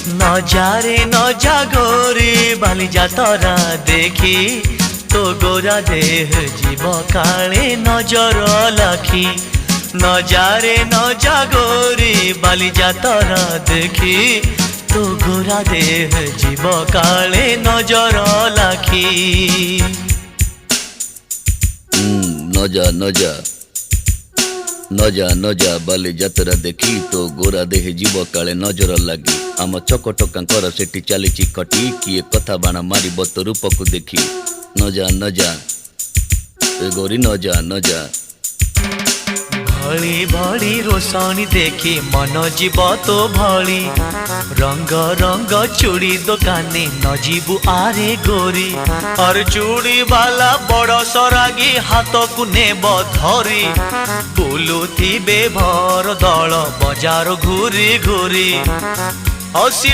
नजारे नजा गोरी बालिजा तोरा देखी तो गोरा देह जीव काले नजर लाखी। नजारे नजा गोरी बालिजा तोरा देखी तो गोरा देह जीव काले नजर लाखी। नजा नजा नजा नजा बाली जातरा देखी तो गोरा देह जीव काले नजर लगी। आम चकटकांकर सेठी चली कटी किए कथा बाण मार तो रूप को देखी। नजा नजा ए गोरी नजा नजा। भली भली रोशनी देखी मन जीव तो भली रंग रंग चूड़ी दुकानी न जीवु आरे गोरी। और चूड़ी वाला बड़ सरागी हाथ को नेब धरी बुलुथिबे भर दल बजार घूरी घूरी। हसी